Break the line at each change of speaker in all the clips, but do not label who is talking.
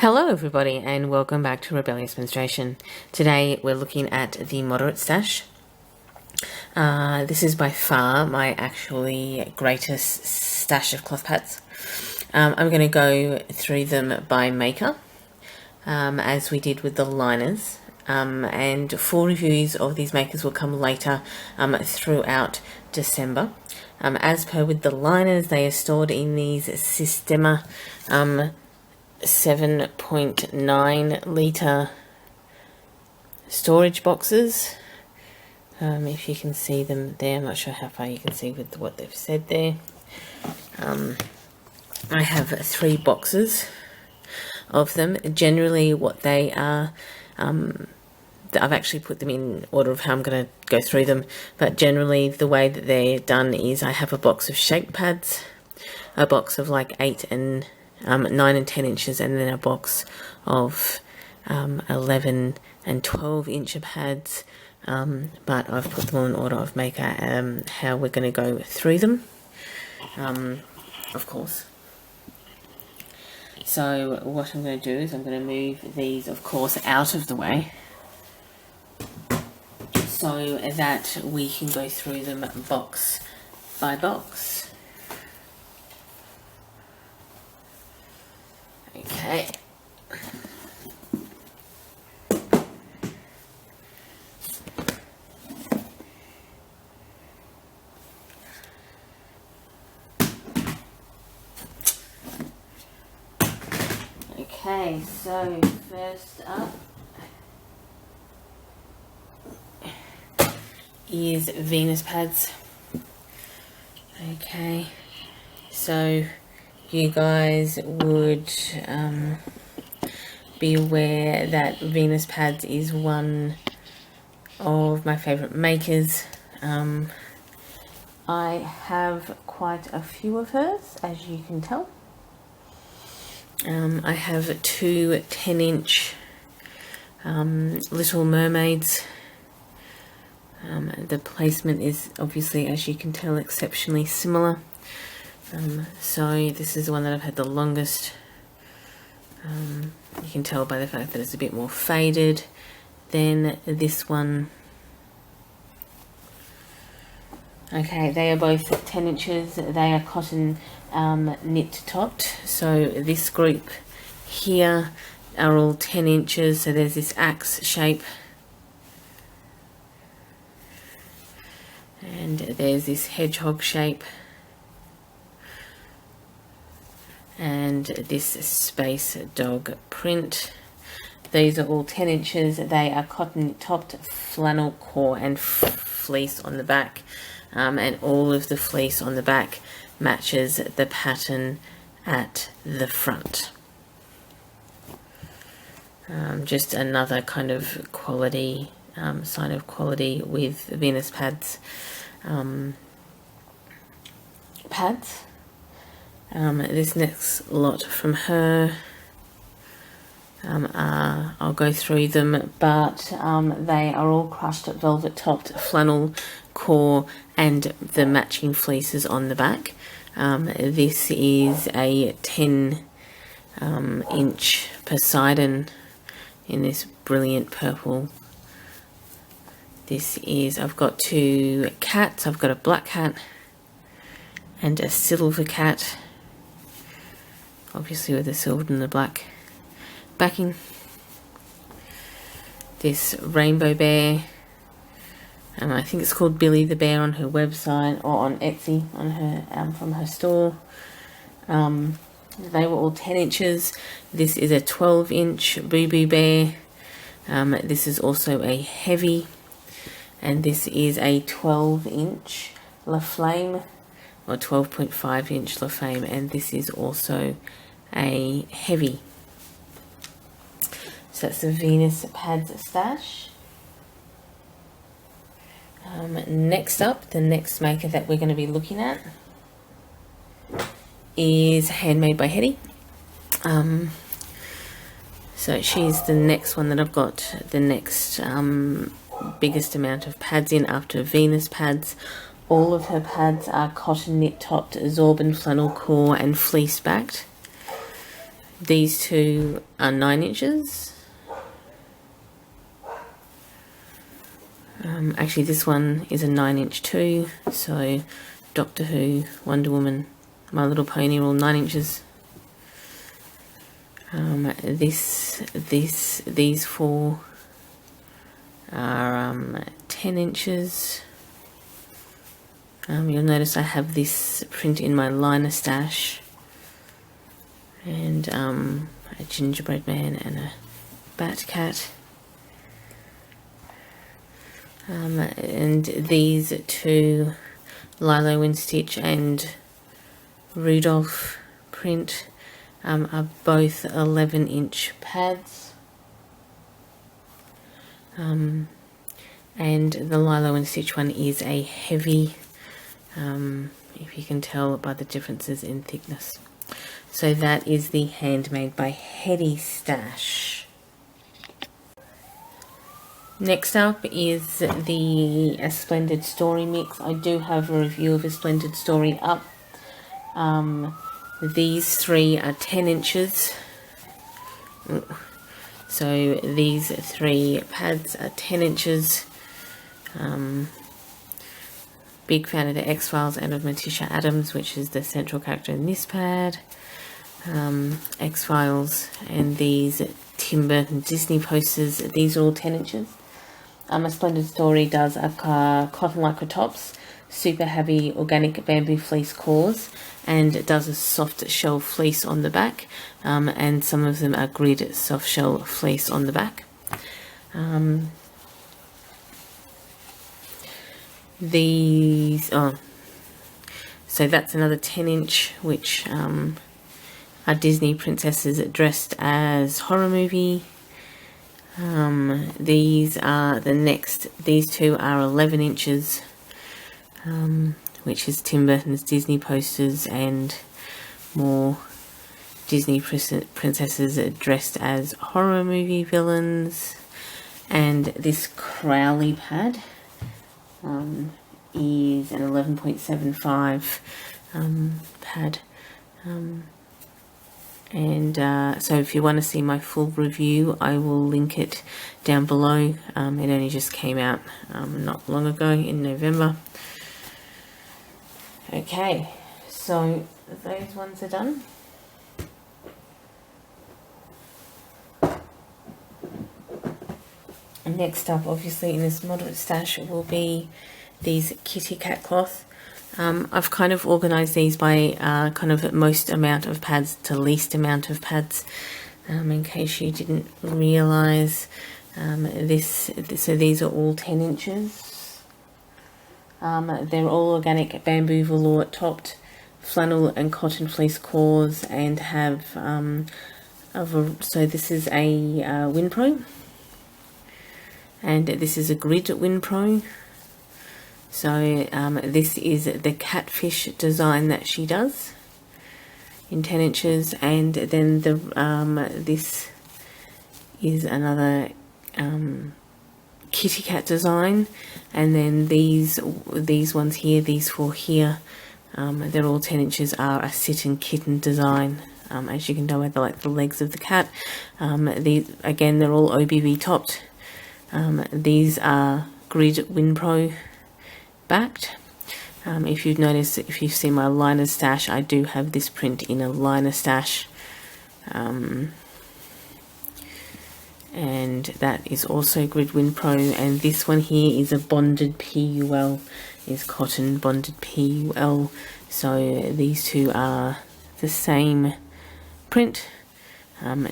Hello everybody and welcome back to Rebellious Menstruation. Today we're looking at the moderate stash. This is by far my actually greatest stash of cloth pads. I'm going to go through them by maker, as we did with the liners. And full reviews of these makers will come later throughout December. As per with the liners, they are stored in these Systema 7.9 litre storage boxes. If you can see them there, I'm not sure how far you can see with what they've said there. I have 3 boxes of them. Generally what they are, I've actually put them in order of how I'm going to go through them, but generally the way that they're done is I have a box of shake pads, a box of like 9 and 10 inches, and then a box of 11 and 12 inch pads, but I've put them all in order of maker, how we're going to go through them, of course. So what I'm going to do is I'm going to move these, of course, out of the way so that we can go through them box by box. Okay. Okay, so first up is Venus pads. Okay, so you guys would be aware that Venus pads is one of my favourite makers. I have quite a few of hers, as you can tell. I have 2 10-inch Little Mermaids. The placement is obviously, as you can tell, exceptionally similar. So this is the one that I've had the longest. You can tell by the fact that it's a bit more faded than this one. Okay, they are both 10 inches. They are cotton knit topped. So this group here are all 10 inches. So there's this axe shape. And there's this hedgehog shape. And this space dog print. These are all 10 inches. They are cotton topped, flannel core and fleece on the back. And all of the fleece on the back matches the pattern at the front. Just another kind of quality, sign of quality with Venus pads. This next lot from her, I'll go through them, but they are all crushed velvet topped flannel core and the matching fleeces on the back. This is a 10 inch Poseidon in this brilliant purple. This is, I've got 2 cats. I've got a black cat and a silver cat, obviously with the silver and the black backing. This rainbow bear, I think it's called Billy the Bear on her website, or on Etsy on her from her store. They were all 10 inches. This is a 12 inch Boo Boo Bear. This is also a heavy, and this is a 12 inch La Flame, or 12.5 inch La Flame, and this is also a heavy. So that's the Venus pads stash. Next up, the next maker that we're going to be looking at is Handmade by Hetty. So she's the next one that I've got the next biggest amount of pads in after Venus pads. All of her pads are cotton knit topped, Zorban flannel core and fleece backed. these two are 9 inches. Actually, this one is a 9-inch too. So, Doctor Who, Wonder Woman, My Little Pony are all 9 inches. These 4 are 10 inches. You'll notice I have this print in my liner stash, and a gingerbread man and a bat cat. And these 2 Lilo and Stitch and Rudolph print are both 11-inch pads. And the Lilo and Stitch one is a heavy, if you can tell by the differences in thickness. So that is the Handmade by Hetty stash. Next up is the Splendid Story mix. I do have a review of a Splendid Story up. These 3 are 10 inches. So these 3 pads are 10 inches. Big fan of the X-Files and of Morticia Addams, which is the central character in this pad. X-Files and these Tim Burton Disney posters, these are all 10 inches. A Splendid Story does a cotton lycra tops, super heavy organic bamboo fleece cores, and it does a soft shell fleece on the back, and some of them are grid soft shell fleece on the back. So that's another 10-inch, which are Disney princesses dressed as horror movie. These are these 2 are 11 inches, which is Tim Burton's Disney posters and more Disney princesses dressed as horror movie villains. And this Crowley pad is an 11.75 pad. So if you want to see my full review, I will link it down below. It only just came out not long ago in November. Okay, so those ones are done. Next up, obviously, in this moderate stash will be these kitty cat cloth. I've kind of organised these by kind of most amount of pads to least amount of pads, in case you didn't realise this. So these are all 10 inches. They're all organic bamboo velour topped flannel and cotton fleece cores, and have so this is a Winpro, and this is a grid Winpro. So this is the catfish design that she does in 10 inches, and then this is another kitty cat design, and then these ones here, these 4 here, they're all 10 inches, are a sit and kitten design. As you can tell by the legs of the cat. These again, they're all OBB topped. These are grid Winpro backed. If you've noticed, if you've seen my liner stash, I do have this print in a liner stash, and that is also grid Winpro. And this one here is a bonded PUL, is cotton bonded PUL. So these 2 are the same print,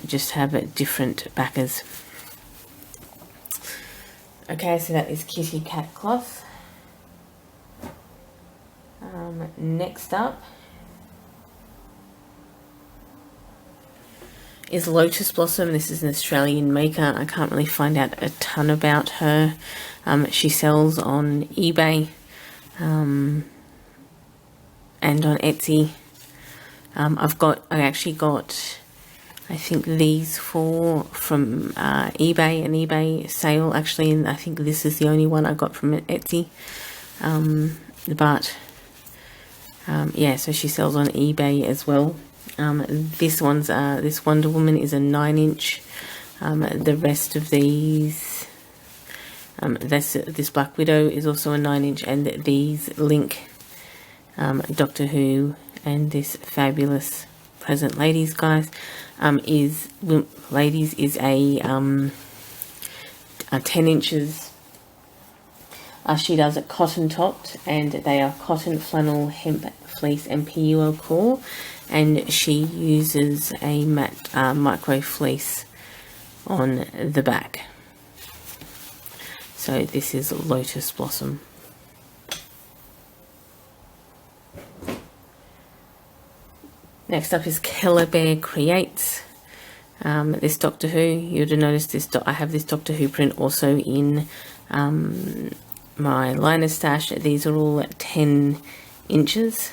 just have different backers. Okay, so that is kitty cat cloth. Next up is Lotus Blossom. This is an Australian maker. I can't really find out a ton about her. She sells on eBay and on Etsy. I actually got, I think, these 4 from eBay, an eBay sale actually, and I think this is the only one I got from Etsy. Yeah, so she sells on eBay as well. This Wonder Woman is a 9-inch. The rest of these, this Black Widow is also a 9-inch, and these Link, Doctor Who, and this Fabulous Present Ladies, guys, is a 10 inches. She does it cotton topped, and they are cotton, flannel, hemp, fleece, and PUL core, and she uses a matte micro fleece on the back. So this is Lotus Blossom. Next up is Keller Bear Creates. This Doctor Who, you would have noticed this. I have this Doctor Who print also in my liner stash. These are all 10 inches.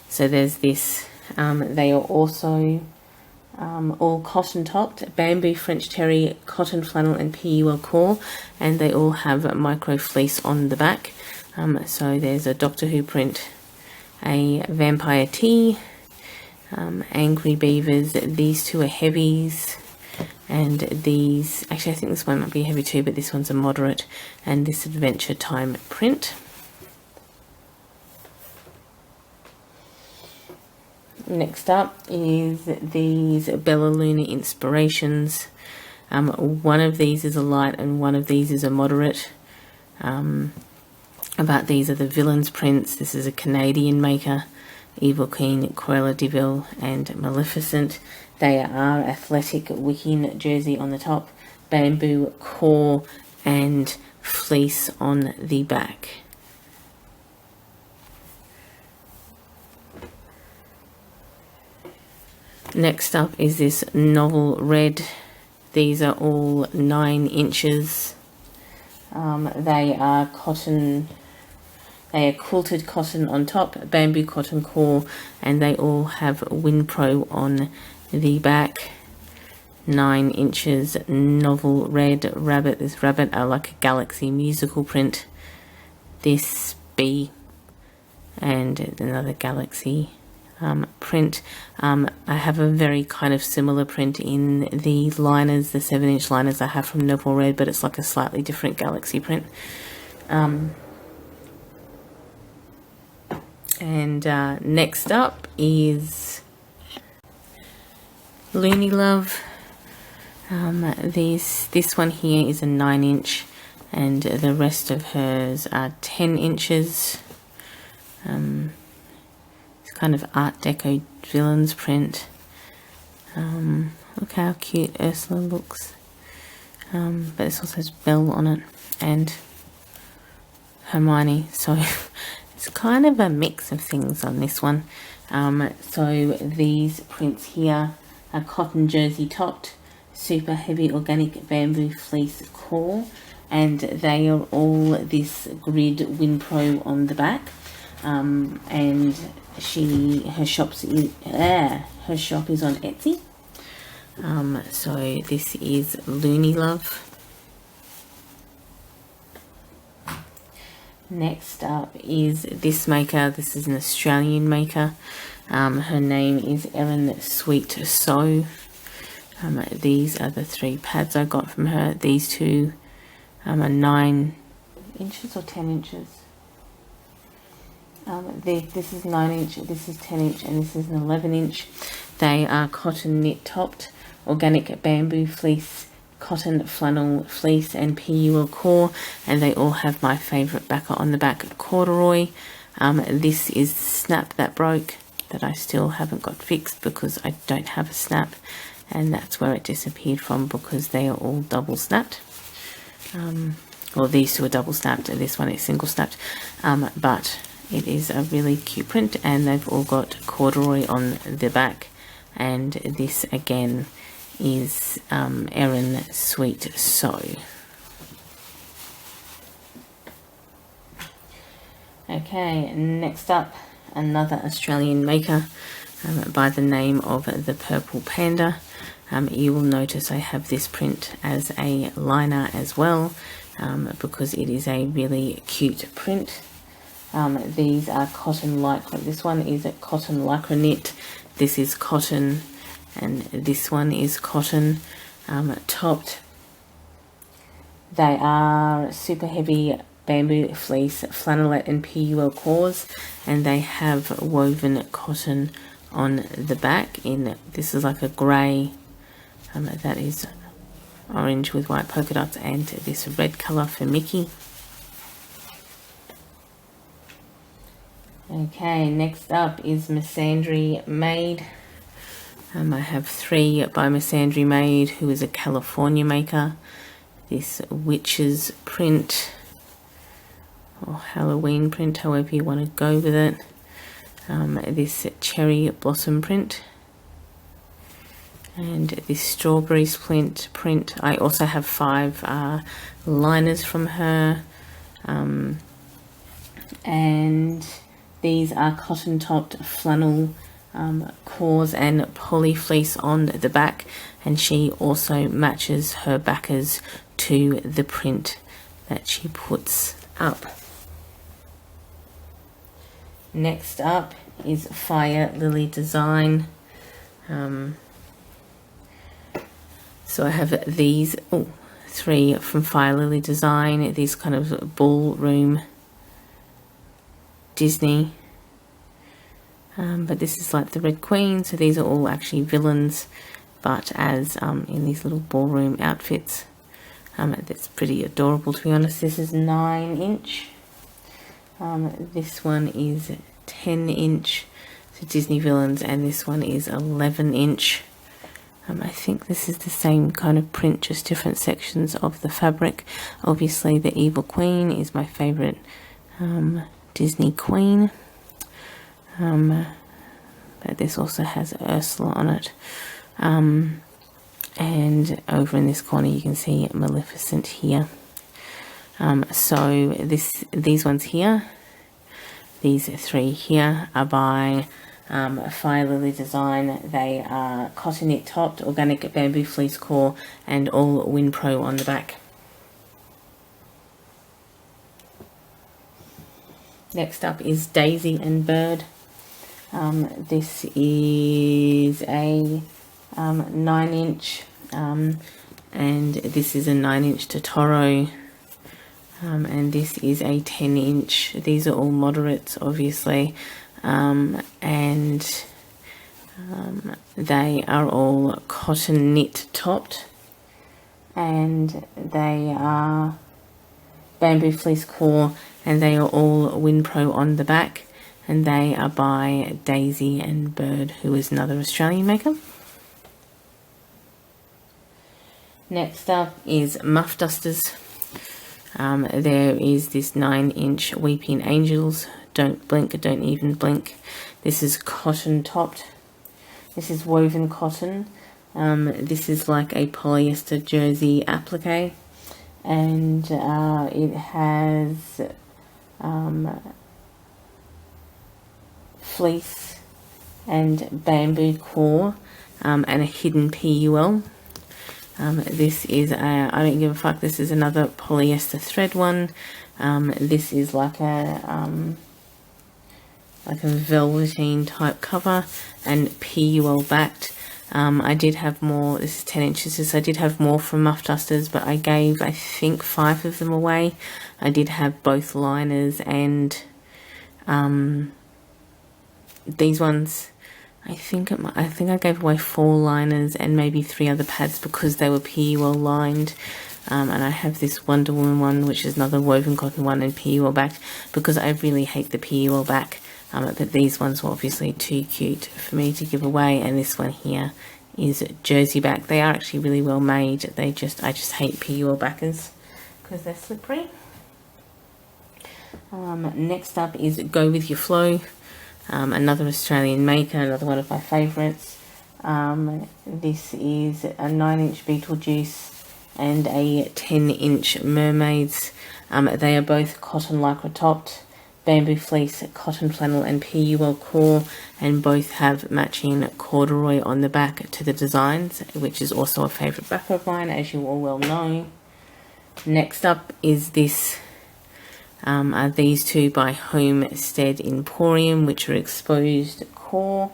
So there's this. They are also all cotton topped, bamboo, French terry, cotton, flannel, and PUL core, and they all have micro fleece on the back. So there's a Doctor Who print, a Vampire Tea, Angry Beavers. These two are heavies, and these, actually I think this one might be heavy too, but this one's a moderate, and this Adventure Time print. Next up is these Bella Luna Inspirations. One of these is a light and one of these is a moderate. But these are the Villains prints. This is a Canadian maker. Evil Queen, Cruella de Vil, and Maleficent. They are athletic Wiccan jersey on the top, bamboo core, and fleece on the back. Next up is this Novel Red. These are all 9 inches. They are cotton. They are quilted cotton on top, bamboo cotton core, and they all have WinPro on the back. 9 inches, Novel Red Rabbit. This rabbit are like a Galaxy musical print. This bee and another Galaxy print. I have a very kind of similar print in the liners, the 7-inch liners I have from Novel Red, but it's like a slightly different Galaxy print. And next up is Looney Love. This one here is a 9-inch, and the rest of hers are 10 inches. It's kind of Art Deco Villains print. Look how cute Ursula looks. But this also has Belle on it and Hermione, so it's kind of a mix of things on this one. So these prints here are cotton jersey topped, super heavy organic bamboo fleece core, and they are all this grid WinPro on the back. And her shop is on Etsy. So this is Looney Love. Next up is this maker. This is an Australian maker. Her name is Erin Sweet Sew. These are the 3 pads I got from her. These two are 9 inches or 10 inches. This is 9 inch, this is 10 inch, and this is an 11 inch. They are cotton knit topped, organic bamboo fleece, cotton flannel fleece, and PUL core, and they all have my favourite backer on the back, corduroy. This is snap that broke, that I still haven't got fixed because I don't have a snap, and that's where it disappeared from because they are all double snapped. Well, these two are double snapped and this one is single snapped, but it is a really cute print, and they've all got corduroy on the back, and this again is Erin Sweet Sew. Okay, next up, another Australian maker by the name of the Purple Panda. You will notice I have this print as a liner as well, because it is a really cute print. These are cotton lycra. This one is a cotton lycra knit. this is cotton, and this one is cotton topped. They are super heavy bamboo fleece, flannelette and PUL cores, and they have woven cotton on the back. This is like a grey, that is orange with white polka dots, and this red colour for Mickey. Okay, next up is Misandry Made. I have 3 by Misandry Made, who is a California maker. This witch's print, or Halloween print, however you want to go with it. This cherry blossom print, and this strawberry splint print. I also have 5 liners from her, and these are cotton topped flannel cores and poly fleece on the back, and she also matches her backers to the print that she puts up. Next up is Fire Lily Design. So I have these 3 from Fire Lily Design, these kind of ballroom Disney, but this is like the Red Queen, so these are all actually villains, but as in these little ballroom outfits. That's pretty adorable, to be honest. This is 9-inch. This one is 10-inch, so Disney villains, and this one is 11-inch. I think this is the same kind of print, just different sections of the fabric. Obviously the Evil Queen is my favourite Disney Queen, but this also has Ursula on it, and over in this corner you can see Maleficent here. So these ones here, these 3 here, are by Fire Lily Design. They are cotton knit topped, organic bamboo fleece core, and all WinPro on the back. Next up is Daisy and Bird. This is a 9-inch, and this is a 9-inch Totoro, and this is a 10-inch. These are all moderates, obviously, and they are all cotton knit topped, and they are bamboo fleece core, and they are all WinPro on the back, and they are by Daisy and Bird, who is another Australian maker. Next up is Muff Dusters. There is this 9-inch Weeping Angels, Don't Blink, Don't Even Blink. This is cotton topped. This is woven cotton. This is like a polyester jersey applique, and it has fleece and bamboo core, and a hidden PUL. This is I don't give a fuck. This is another polyester thread one. This is like a velveteen type cover and PUL backed. I did have more. This is 10 inches. I did have more from Muff Dusters, but I gave, I think, 5 of them away. I did have both liners and these ones. I think I gave away 4 liners and maybe 3 other pads because they were PUL lined. And I have this Wonder Woman one, which is another woven cotton one and PUL back, because I really hate the PUL back. But these ones were obviously too cute for me to give away, and this one here is jersey back. They are actually really well made. I just hate PUL backers because they're slippery. Next up is Go With Your Flow. Another Australian maker, another one of my favourites. This is a 9-inch Beetlejuice and a 10-inch Mermaids. They are both cotton lycra topped, bamboo fleece, cotton flannel and PUL core, and both have matching corduroy on the back to the designs, which is also a favourite backer of mine, as you all well know. Next up is this. Are these 2 by Homestead Emporium, which are exposed core.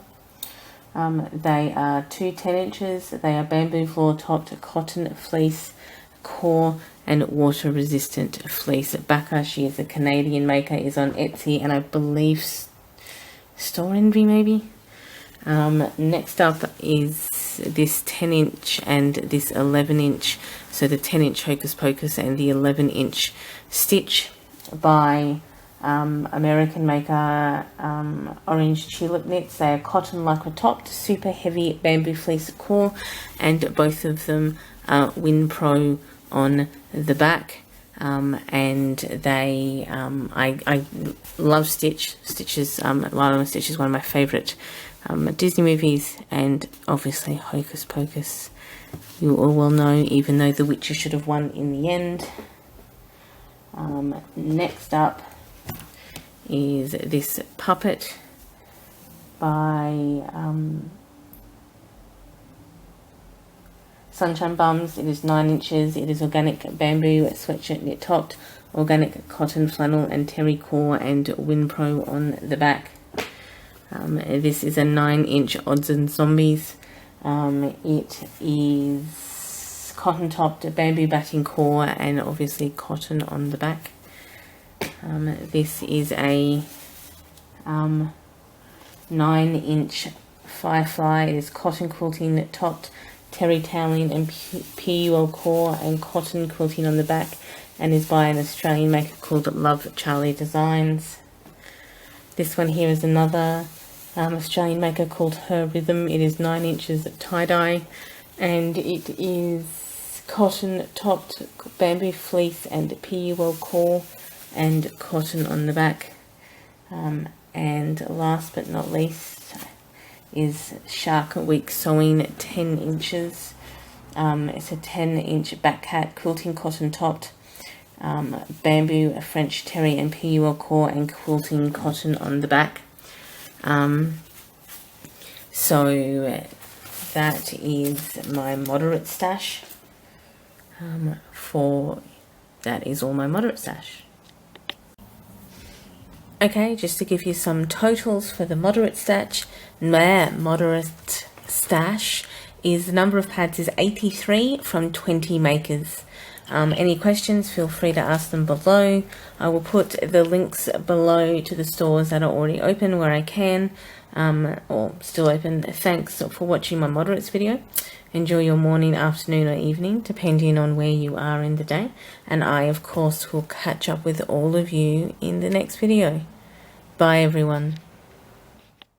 They are 2 10-inches. They are bamboo floor topped cotton fleece core and water resistant fleece. Baka, she is a Canadian maker, is on Etsy and I believe Store Envy maybe. Next up is this 10-inch and this 11-inch. So the 10-inch Hocus Pocus and the 11-inch Stitch by American maker Orange Tulip Knits. They are cotton lycra topped, super heavy bamboo fleece core, and both of them are Win Pro on the back. And they I love Stitch. Lilo and Stitch is one of my favourite Disney movies, and obviously Hocus Pocus you all will know, even though The Witcher should have won in the end. Next up is this puppet by Sunshine Bums. It is 9 inches. It is organic bamboo sweatshirt knit topped, organic cotton flannel and terry core, and Winpro on the back. This is a 9-inch Odds and Zombies. It is cotton topped, bamboo batting core, and obviously cotton on the back. This is a 9-inch Firefly. It is cotton quilting topped, terry toweling and PUL core, and cotton quilting on the back, and is by an Australian maker called Love Charlie Designs. This one here is another Australian maker called Her Rhythm. It is 9 inches tie-dye, and it is cotton topped, bamboo fleece and PUL core, and cotton on the back. And last but not least is Shark Week Sewing, 10 inches. It's a 10-inch back hat, quilting cotton topped, bamboo, French terry and PUL core, and quilting cotton on the back. So that is my moderate stash. That is all my moderate stash. Okay, just to give you some totals for the moderate stash. My moderate stash is the number of pads is 83 from 20 makers. Any questions, feel free to ask them below. I will put the links below to the stores that are already open where I can, or still open. Thanks for watching my moderates video. Enjoy your morning, afternoon or evening, depending on where you are in the day. And I, of course, will catch up with all of you in the next video. Bye, everyone.